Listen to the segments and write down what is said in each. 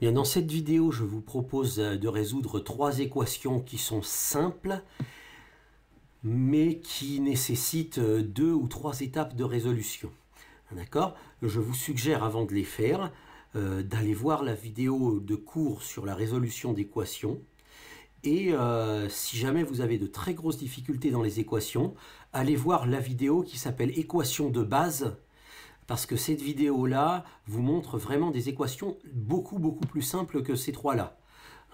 Bien, dans cette vidéo, je vous propose de résoudre trois équations qui sont simples, mais qui nécessitent deux ou trois étapes de résolution. D'accord? Je vous suggère, avant de les faire, d'aller voir la vidéo de cours sur la résolution d'équations. Et si jamais vous avez de très grosses difficultés dans les équations, allez voir la vidéo qui s'appelle Équations de base, parce que cette vidéo-là vous montre vraiment des équations beaucoup plus simples que ces trois-là.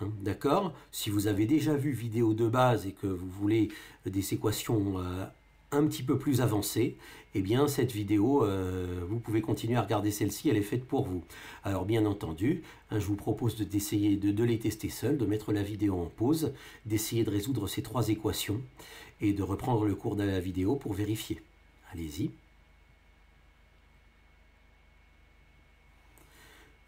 Hein, d'accord? Si vous avez déjà vu vidéo de base et que vous voulez des équations un petit peu plus avancées, eh bien cette vidéo, vous pouvez continuer à regarder celle-ci, elle est faite pour vous. Alors bien entendu, hein, je vous propose d'essayer de les tester seul, de mettre la vidéo en pause, d'essayer de résoudre ces trois équations et de reprendre le cours de la vidéo pour vérifier. Allez-y.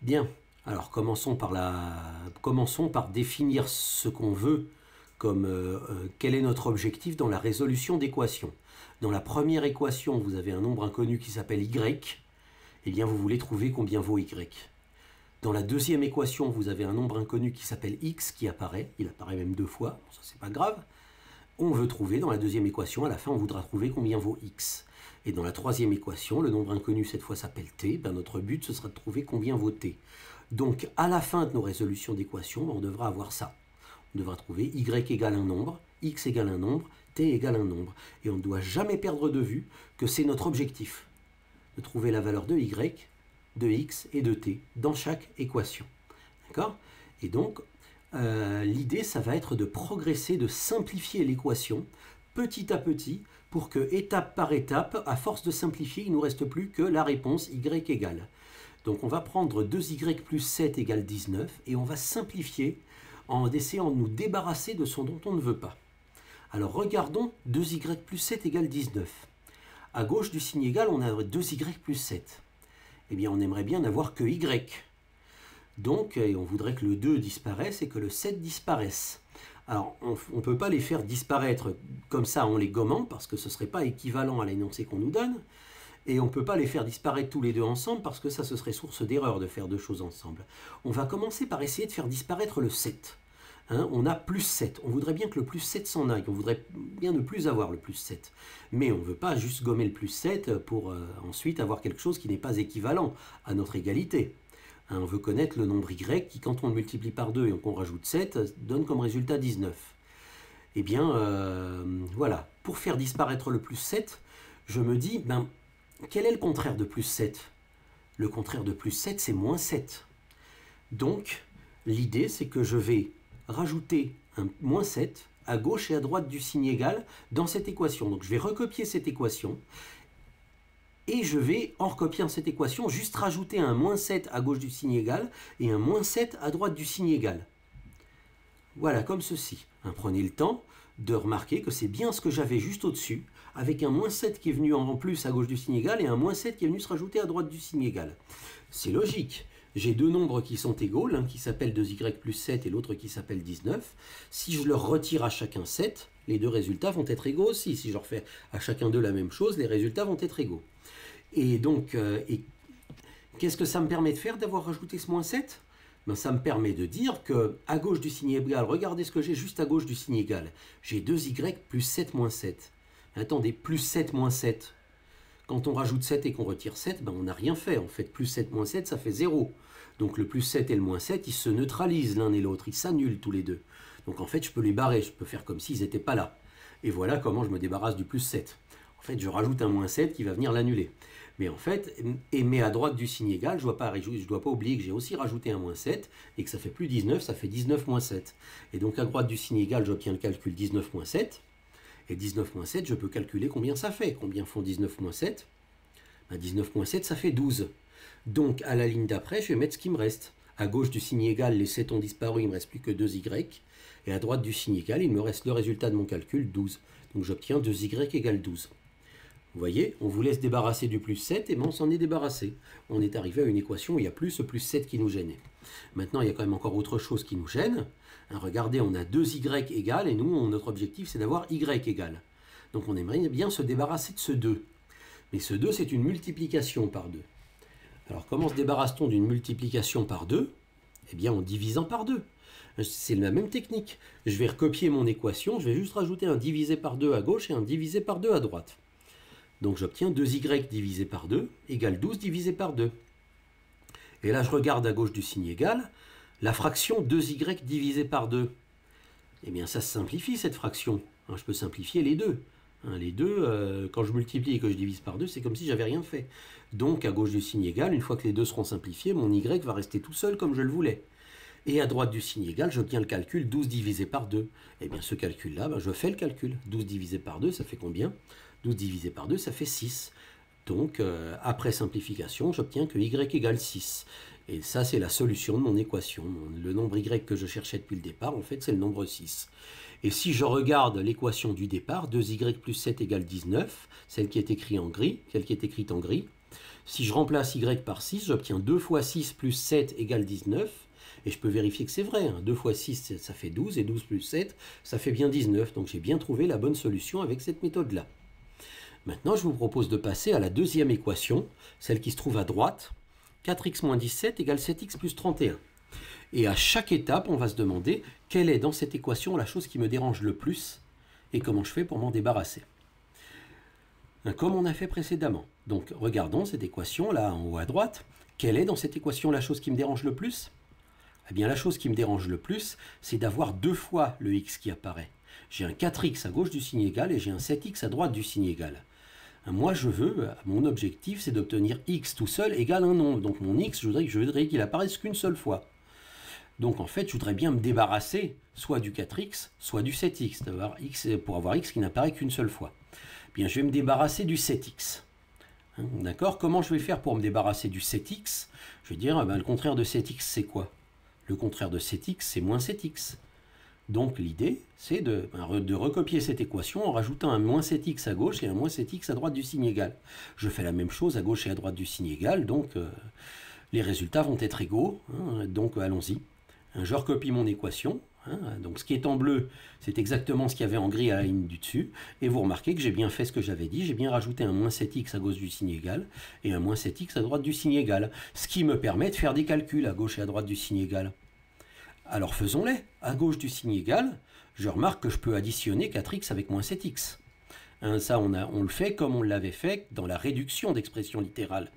Bien, alors commençons par définir ce qu'on veut, comme quel est notre objectif dans la résolution d'équations. Dans la première équation, vous avez un nombre inconnu qui s'appelle y, et bien vous voulez trouver combien vaut y. Dans la deuxième équation, vous avez un nombre inconnu qui s'appelle x qui apparaît, il apparaît même deux fois, bon, ça c'est pas grave. On veut trouver, dans la deuxième équation, à la fin on voudra trouver combien vaut x. Et dans la troisième équation, le nombre inconnu cette fois s'appelle t, ben notre but ce sera de trouver combien vaut t. Donc à la fin de nos résolutions d'équations, on devra avoir ça. On devra trouver y égale un nombre, x égale un nombre, t égale un nombre. Et on ne doit jamais perdre de vue que c'est notre objectif, de trouver la valeur de y, de x et de t dans chaque équation. D'accord? Et donc, l'idée, ça va être de progresser, de simplifier l'équation petit à petit pour que, étape par étape, à force de simplifier, il ne nous reste plus que la réponse y égale. Donc on va prendre 2y plus 7 égale 19 et on va simplifier en essayant de nous débarrasser de ce dont on ne veut pas. Alors regardons 2y plus 7 égale 19. À gauche du signe égal, on a 2y plus 7. Eh bien, on aimerait bien n'avoir que y. Donc, on voudrait que le 2 disparaisse et que le 7 disparaisse. Alors, on ne peut pas les faire disparaître comme ça en les gommant, parce que ce ne serait pas équivalent à l'énoncé qu'on nous donne. Et on ne peut pas les faire disparaître tous les deux ensemble, parce que ça, ce serait source d'erreur de faire deux choses ensemble. On va commencer par essayer de faire disparaître le 7. Hein, on a plus 7. On voudrait bien que le plus 7 s'en aille. On voudrait bien ne plus avoir le plus 7. Mais on ne veut pas juste gommer le plus 7 pour ensuite avoir quelque chose qui n'est pas équivalent à notre égalité. Hein, on veut connaître le nombre y qui, quand on le multiplie par 2 et qu'on rajoute 7, donne comme résultat 19. Eh bien, voilà. Pour faire disparaître le plus 7, je me dis, ben, quel est le contraire de plus 7? Le contraire de plus 7, c'est moins 7. Donc, l'idée, c'est que je vais rajouter un moins 7 à gauche et à droite du signe égal dans cette équation. Donc je vais recopier cette équation et je vais, en recopiant cette équation, juste rajouter un moins 7 à gauche du signe égal et un moins 7 à droite du signe égal. Voilà, comme ceci. Hein, prenez le temps de remarquer que c'est bien ce que j'avais juste au-dessus, avec un moins 7 qui est venu en plus à gauche du signe égal et un moins 7 qui est venu se rajouter à droite du signe égal. C'est logique. J'ai deux nombres qui sont égaux, l'un qui s'appelle 2y plus 7 et l'autre qui s'appelle 19. Si je leur retire à chacun 7, les deux résultats vont être égaux aussi. Si je leur fais à chacun d'eux la même chose, les résultats vont être égaux. Et donc, qu'est-ce que ça me permet de faire d'avoir rajouté ce moins 7 ? Ben, ça me permet de dire que à gauche du signe égal, regardez ce que j'ai juste à gauche du signe égal. J'ai 2y plus 7 moins 7. Attendez, plus 7 moins 7. Quand on rajoute 7 et qu'on retire 7, ben on n'a rien fait. En fait, plus 7 moins 7, ça fait 0. Donc le plus 7 et le moins 7, ils se neutralisent l'un et l'autre. Ils s'annulent tous les deux. Donc en fait, je peux les barrer. Je peux faire comme s'ils n'étaient pas là. Et voilà comment je me débarrasse du plus 7. En fait, je rajoute un moins 7 qui va venir l'annuler. Mais en fait, mais à droite du signe égal, je ne dois pas oublier que j'ai aussi rajouté un moins 7 et que ça fait plus 19, ça fait 19 moins 7. Et donc à droite du signe égal, j'obtiens le calcul 19 moins 7. Et 19 moins 7, je peux calculer combien ça fait. Combien font 19 moins 7 ? Ben 19 moins 7, ça fait 12. Donc, à la ligne d'après, je vais mettre ce qui me reste. À gauche du signe égal, les 7 ont disparu, il ne me reste plus que 2y. Et à droite du signe égal, il me reste le résultat de mon calcul, 12. Donc, j'obtiens 2y égale 12. Vous voyez, on vous laisse débarrasser du plus 7, et ben on s'en est débarrassé. On est arrivé à une équation où il n'y a plus ce plus 7 qui nous gênait. Maintenant, il y a quand même encore autre chose qui nous gêne. Hein, regardez, on a 2y égale, et nous, notre objectif, c'est d'avoir y égale. Donc, on aimerait bien se débarrasser de ce 2. Mais ce 2, c'est une multiplication par 2. Alors, comment se débarrasse-t-on d'une multiplication par 2 ? Eh bien en divisant par 2. C'est la même technique. Je vais recopier mon équation, je vais juste rajouter un divisé par 2 à gauche et un divisé par 2 à droite. Donc j'obtiens 2y divisé par 2 égale 12 divisé par 2. Et là je regarde à gauche du signe égal, la fraction 2y divisé par 2. Eh bien ça se simplifie cette fraction. Je peux simplifier les deux. Les deux, quand je multiplie et que je divise par 2, c'est comme si j'avais rien fait. Donc à gauche du signe égal, une fois que les deux seront simplifiés, mon y va rester tout seul comme je le voulais. Et à droite du signe égal, j'obtiens le calcul 12 divisé par 2. Eh bien ce calcul-là, je fais le calcul. 12 divisé par 2, ça fait combien? 12 divisé par 2, ça fait 6. Donc après simplification, j'obtiens que y égale 6. Et ça, c'est la solution de mon équation. Le nombre y que je cherchais depuis le départ, en fait, c'est le nombre 6. Et si je regarde l'équation du départ, 2y plus 7 égale 19, celle qui est écrite en gris, si je remplace y par 6, j'obtiens 2 fois 6 plus 7 égale 19. Et je peux vérifier que c'est vrai. 2 fois 6, ça fait 12, et 12 plus 7, ça fait bien 19. Donc j'ai bien trouvé la bonne solution avec cette méthode-là. Maintenant, je vous propose de passer à la deuxième équation, celle qui se trouve à droite. 4x moins 17 égale 7x plus 31. Et à chaque étape, on va se demander quelle est dans cette équation la chose qui me dérange le plus et comment je fais pour m'en débarrasser. Comme on a fait précédemment. Donc regardons cette équation là en haut à droite. Quelle est dans cette équation la chose qui me dérange le plus? Eh bien la chose qui me dérange le plus, c'est d'avoir deux fois le x qui apparaît. J'ai un 4x à gauche du signe égal et j'ai un 7x à droite du signe égal. Moi, mon objectif, c'est d'obtenir x tout seul égale un nombre. Donc mon x, je voudrais qu'il apparaisse qu'une seule fois. Donc en fait, je voudrais bien me débarrasser soit du 4x, soit du 7x, pour avoir x qui n'apparaît qu'une seule fois. Bien, je vais me débarrasser du 7x. D'accord? Comment je vais faire pour me débarrasser du 7x? Je vais dire, le contraire de 7x, c'est quoi? Le contraire de 7x, c'est moins 7x. Donc l'idée, c'est de recopier cette équation en rajoutant un moins 7x à gauche et un moins 7x à droite du signe égal. Je fais la même chose à gauche et à droite du signe égal, donc les résultats vont être égaux. Donc allons-y. Je recopie mon équation. Donc ce qui est en bleu, c'est exactement ce qu'il y avait en gris à la ligne du dessus. Et vous remarquez que j'ai bien fait ce que j'avais dit. J'ai bien rajouté un moins 7x à gauche du signe égal et un moins 7x à droite du signe égal. Ce qui me permet de faire des calculs à gauche et à droite du signe égal. Alors faisons-les. À gauche du signe égal, je remarque que je peux additionner 4x avec moins 7x. Ça, on le fait comme on l'avait fait dans la réduction d'expression littérale.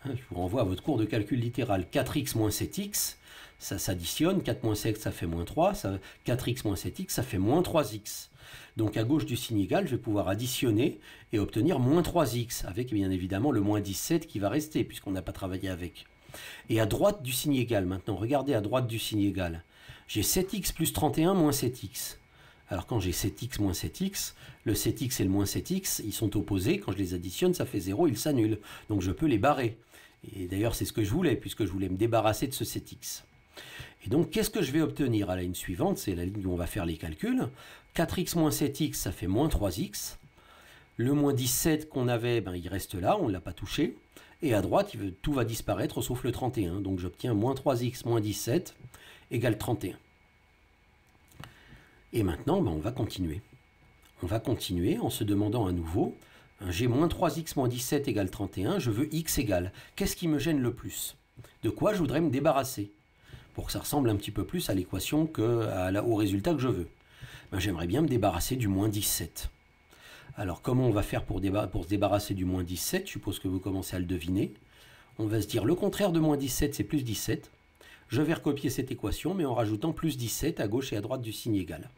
Je vous renvoie à votre cours de calcul littéral. 4x moins 7x, ça s'additionne. 4 moins 7, ça fait moins 3. 4x moins 7x, ça fait moins 3x. Donc à gauche du signe égal, je vais pouvoir additionner et obtenir moins 3x, avec bien évidemment le moins 17 qui va rester, puisqu'on n'a pas travaillé avec. Et à droite du signe égal, maintenant, regardez à droite du signe égal. J'ai 7x plus 31 moins 7x. Alors quand j'ai 7x moins 7x, le 7x et le moins 7x, ils sont opposés. Quand je les additionne, ça fait 0, ils s'annulent. Donc je peux les barrer. Et d'ailleurs, c'est ce que je voulais, puisque je voulais me débarrasser de ce 7x. Et donc, qu'est-ce que je vais obtenir à la ligne suivante? C'est la ligne où on va faire les calculs. 4x moins 7x, ça fait moins 3x. Le moins 17 qu'on avait, il reste là, on ne l'a pas touché. Et à droite, tout va disparaître sauf le 31. Donc j'obtiens moins 3x moins 17 égale 31. Et maintenant, on va continuer. On va continuer en se demandant à nouveau, j'ai moins 3x moins 17 égale 31, je veux x égale. Qu'est-ce qui me gêne le plus? De quoi je voudrais me débarrasser? Pour que ça ressemble un petit peu plus à l'équation au résultat que je veux. J'aimerais bien me débarrasser du moins 17. Alors comment on va faire pour se débarrasser du moins 17? Je suppose que vous commencez à le deviner. On va se dire le contraire de moins 17, c'est plus 17. Je vais recopier cette équation, mais en rajoutant plus 17 à gauche et à droite du signe égal.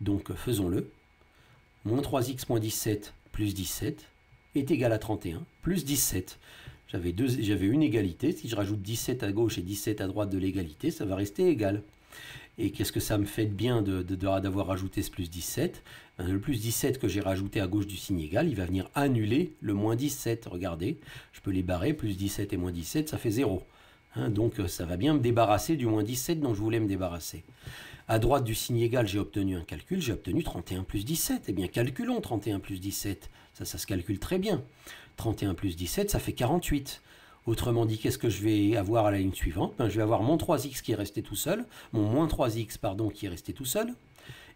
Donc faisons-le. Moins 3x moins 17 plus 17 est égal à 31 plus 17. J'avais une égalité. Si je rajoute 17 à gauche et 17 à droite de l'égalité, ça va rester égal. Et qu'est-ce que ça me fait de bien d'avoir rajouté ce plus 17? Le plus 17 que j'ai rajouté à gauche du signe égal, il va venir annuler le moins 17. Regardez, je peux les barrer, plus 17 et moins 17, ça fait 0. Donc ça va bien me débarrasser du moins 17 dont je voulais me débarrasser. À droite du signe égal, j'ai obtenu un calcul, j'ai obtenu 31 plus 17. Eh bien, calculons 31 plus 17. Ça se calcule très bien. 31 plus 17, ça fait 48. Autrement dit, qu'est-ce que je vais avoir à la ligne suivante? Je vais avoir mon 3x qui est resté tout seul, mon moins 3x, qui est resté tout seul,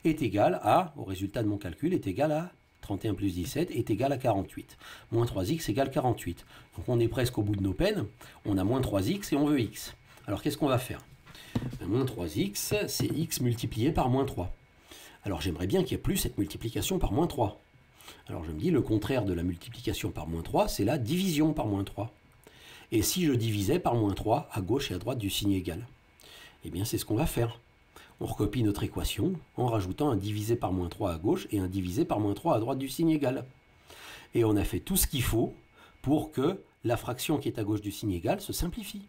est égal à, au résultat de mon calcul, est égal à 31 plus 17 est égal à 48. Moins 3x égale 48. Donc on est presque au bout de nos peines. On a moins 3x et on veut x. Alors qu'est-ce qu'on va faire? Moins 3x, c'est x multiplié par moins 3. Alors j'aimerais bien qu'il n'y ait plus cette multiplication par moins 3. Alors je me dis, le contraire de la multiplication par moins 3, c'est la division par moins 3. Et si je divisais par moins 3 à gauche et à droite du signe égal? Eh bien c'est ce qu'on va faire. On recopie notre équation en rajoutant un divisé par moins 3 à gauche et un divisé par moins 3 à droite du signe égal. Et on a fait tout ce qu'il faut pour que la fraction qui est à gauche du signe égal se simplifie.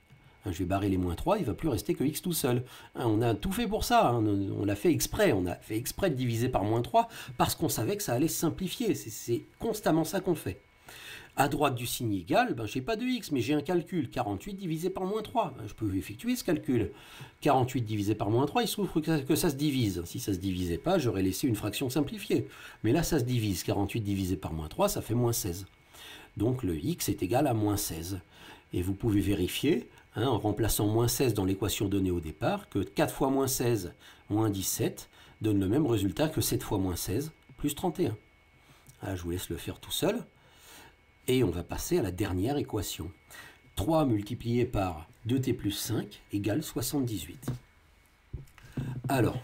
Je vais barrer les moins 3, il ne va plus rester que x tout seul. On a tout fait pour ça, on l'a fait exprès. On a fait exprès de diviser par moins 3 parce qu'on savait que ça allait simplifier. C'est constamment ça qu'on fait. À droite du signe égal, je n'ai pas de x, mais j'ai un calcul. 48 divisé par moins 3. Je peux effectuer ce calcul. 48 divisé par moins 3, il se trouve que ça se divise. Si ça ne se divisait pas, j'aurais laissé une fraction simplifiée. Mais là, ça se divise. 48 divisé par moins 3, ça fait moins 16. Donc le x est égal à moins 16. Et vous pouvez vérifier, en remplaçant moins 16 dans l'équation donnée au départ, que 4 fois moins 16 moins 17 donne le même résultat que 7 fois moins 16 plus 31. Là, je vous laisse le faire tout seul. Et on va passer à la dernière équation. 3 multiplié par 2t plus 5 égale 78. Alors,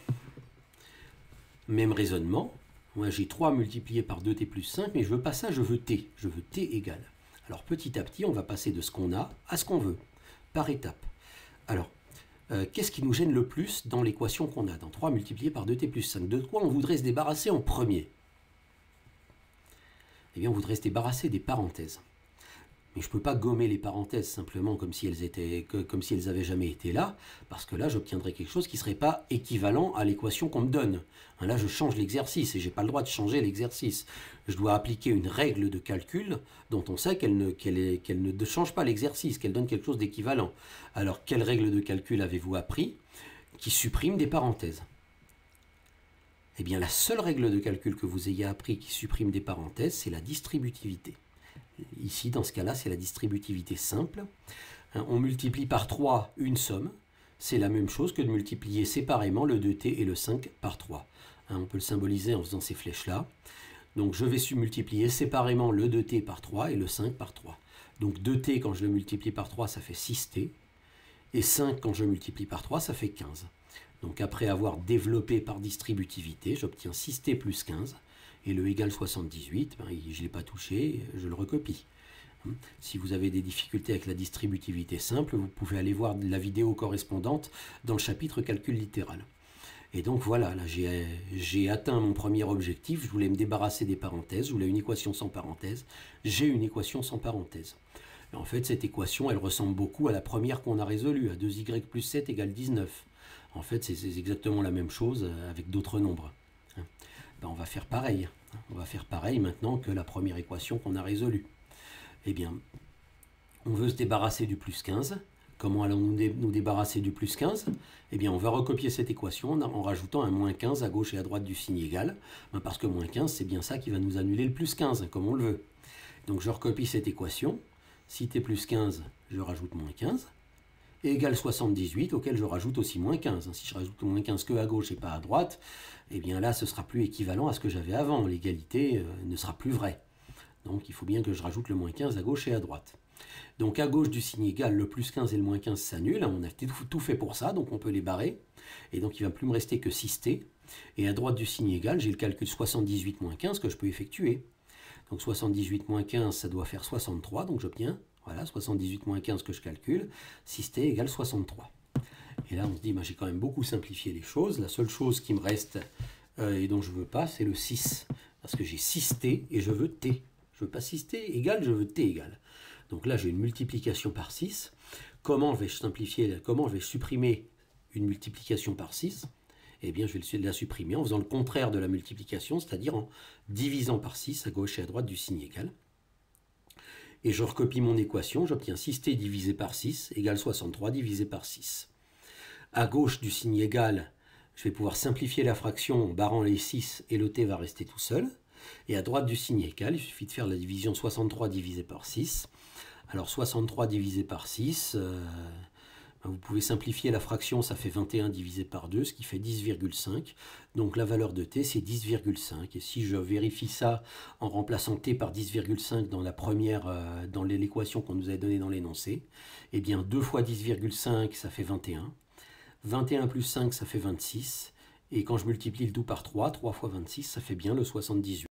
même raisonnement. Moi, j'ai 3 multiplié par 2t plus 5, mais je veux pas ça, je veux t. Je veux t égale. Alors, petit à petit, on va passer de ce qu'on a à ce qu'on veut, par étapes. Alors, qu'est-ce qui nous gêne le plus dans l'équation qu'on a, dans 3 multiplié par 2t plus 5? De quoi on voudrait se débarrasser en premier? Eh bien, on voudrait se débarrasser des parenthèses. Mais je ne peux pas gommer les parenthèses simplement comme si elles avaient jamais été là, parce que là, j'obtiendrais quelque chose qui ne serait pas équivalent à l'équation qu'on me donne. Là, je change l'exercice et je n'ai pas le droit de changer l'exercice. Je dois appliquer une règle de calcul dont on sait qu'elle ne change pas l'exercice, qu'elle donne quelque chose d'équivalent. Alors, quelle règle de calcul avez-vous appris qui supprime des parenthèses? Eh bien, la seule règle de calcul que vous ayez appris qui supprime des parenthèses, c'est la distributivité. Ici, dans ce cas-là, c'est la distributivité simple. On multiplie par 3 une somme. C'est la même chose que de multiplier séparément le 2t et le 5 par 3. On peut le symboliser en faisant ces flèches-là. Donc, je vais multiplier séparément le 2t par 3 et le 5 par 3. Donc, 2t, quand je le multiplie par 3, ça fait 6t. Et 5, quand je multiplie par 3, ça fait 15. Donc après avoir développé par distributivité, j'obtiens 6t plus 15, et le égal 78, je ne l'ai pas touché, je le recopie. Si vous avez des difficultés avec la distributivité simple, vous pouvez aller voir la vidéo correspondante dans le chapitre calcul littéral. Et donc voilà, là j'ai atteint mon premier objectif, je voulais me débarrasser des parenthèses, je voulais une équation sans parenthèses, j'ai une équation sans parenthèses. Et en fait, cette équation, elle ressemble beaucoup à la première qu'on a résolue, à 2y plus 7 égale 19. En fait, c'est exactement la même chose avec d'autres nombres. On va faire pareil. On va faire pareil maintenant que la première équation qu'on a résolue. Eh bien, on veut se débarrasser du plus 15. Comment allons-nous nous débarrasser du plus 15? Eh bien, on va recopier cette équation en rajoutant un moins 15 à gauche et à droite du signe égal. Parce que moins 15, c'est bien ça qui va nous annuler le plus 15, comme on le veut. Donc, je recopie cette équation. Si t plus 15, je rajoute moins 15. Et égale 78, auquel je rajoute aussi moins 15. Si je rajoute moins 15 que à gauche et pas à droite, eh bien là, ce sera plus équivalent à ce que j'avais avant. L'égalité ne sera plus vraie. Donc, il faut bien que je rajoute le moins 15 à gauche et à droite. Donc, à gauche du signe égal, le plus 15 et le moins 15 s'annulent. On a tout fait pour ça, donc on peut les barrer. Et donc, il ne va plus me rester que 6t. Et à droite du signe égal, j'ai le calcul 78 moins 15 que je peux effectuer. Donc, 78 moins 15, ça doit faire 63. Donc, j'obtiens... Voilà, 78 moins 15 que je calcule, 6t égale 63. Et là, on se dit, j'ai quand même beaucoup simplifié les choses. La seule chose qui me reste et dont je ne veux pas, c'est le 6. Parce que j'ai 6t et je veux t. Je ne veux pas 6t égale, je veux t égale. Donc là, j'ai une multiplication par 6. Comment je vais simplifier, comment je vais supprimer une multiplication par 6? Eh bien, je vais la supprimer en faisant le contraire de la multiplication, c'est-à-dire en divisant par 6 à gauche et à droite du signe égal. Et je recopie mon équation, j'obtiens 6t divisé par 6 égale 63 divisé par 6. À gauche du signe égal, je vais pouvoir simplifier la fraction en barrant les 6 et le t va rester tout seul. Et à droite du signe égal, il suffit de faire la division 63 divisé par 6. Alors 63 divisé par 6, vous pouvez simplifier la fraction, ça fait 21 divisé par 2, ce qui fait 10,5. Donc la valeur de t, c'est 10,5. Et si je vérifie ça en remplaçant t par 10,5 dans la première, dans l'équation qu'on nous avait donnée dans l'énoncé, eh bien 2 fois 10,5, ça fait 21. 21 plus 5, ça fait 26. Et quand je multiplie le tout par 3, 3 fois 26, ça fait bien le 78.